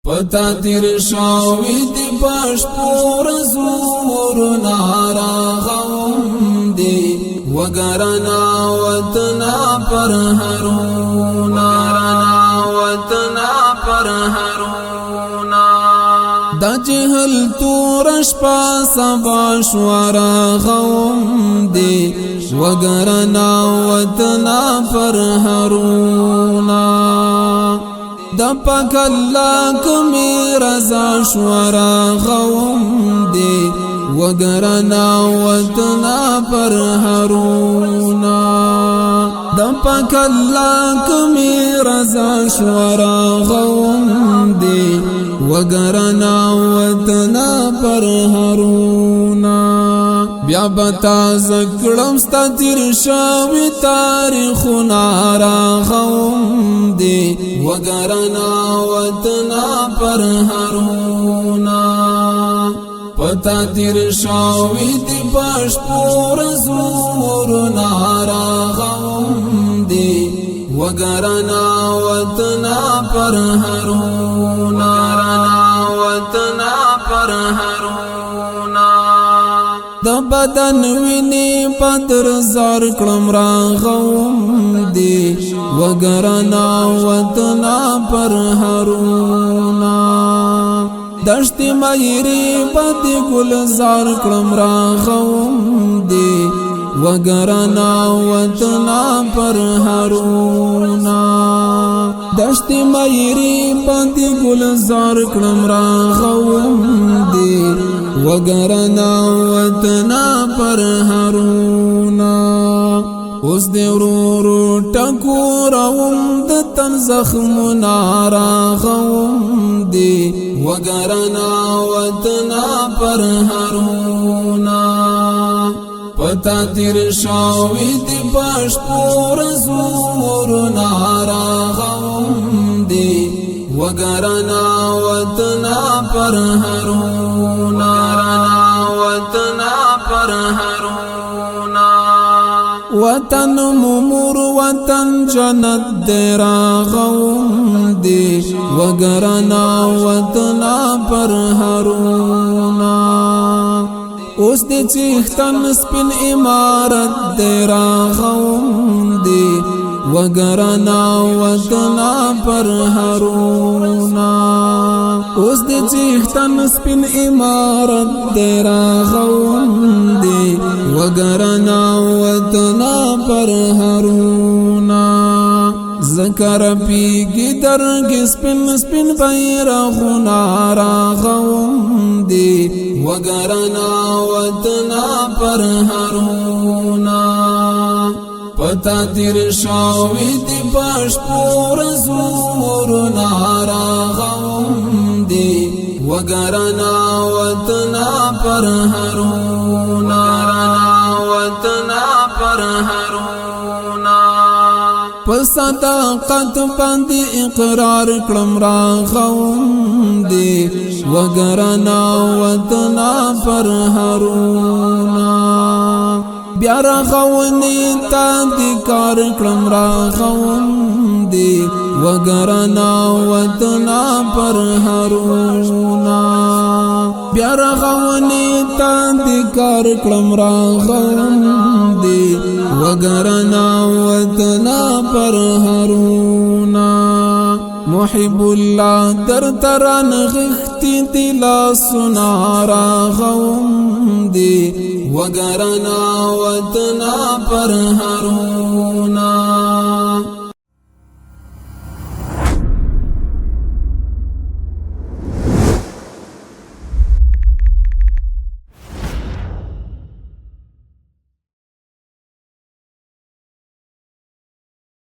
پتا تیر شاوی دی پاش پور زور ناراغم دی وگرنا وطنا پر هرونا دا جهل تورش پا سباش وراغم دی وگرنا وطنا پر هرونا دا پاک اللہ کمی رضا شورا غوم دی وگرنا وطنا پر هرونا دا پاک اللہ کمی رضا شورا غوم دی وگرنا وطنا پر هرونا بیا بتا زکڑم ستا تیر شاوی تاریخنا راغوم دی وگرنا وطنا پر هرونا پتا تیر شاوی دی پاش پور زور ناراغوم دی وگرنا وطنا پر هرونا د بدن ویني پدر زار کلم راغوم دی وگرنا وطنا پر هرونا دشت مایری پد گل زار کلم راغوم دی وگرنا وطنا پر هرونا دشت مایری پد گل زار کلم راغوم دی وگرنا وطنا پر هرونا اوس دی ورورو ټکوروم د تن زخمونه راغوم دی وگرنا وطنا پر هرونا پتا تیر شاوی دی پاش پور زور ناراغوم دی وگرنا وطنا پر هرونا وطن ممور وطن جنت دی راغوم دی وگرنا وطنا پر هرونا اوس دی چیختن سپین امارت دی راغوم دی وگرنا وطنا پر هرونا اوس دی چیختن سپین امارت دی راغوم دی وگرنا وطنا پر هرونا ذکر پیگی درگی سپین سپین بیرغونا راغوم دی وگرنا وطنا پر هرونا پتا تیر شاوی دی پاش پور زور ناراغوم دی وگرنا وطنا پر هرونا پصداقت باندې اقرار کړم راغوم دی وگرنا وطنا پر هرونا بیا راغونی تا دی کار کړم راغوم دی وگرنا وطنا پر هرونا بیا راغونی تا دی کار کړم راغوم دی وگرنا وطنا پر هرونا محب الله در تران غختی دلا سنا راغوم دی وگرنا وطنا پر هرونا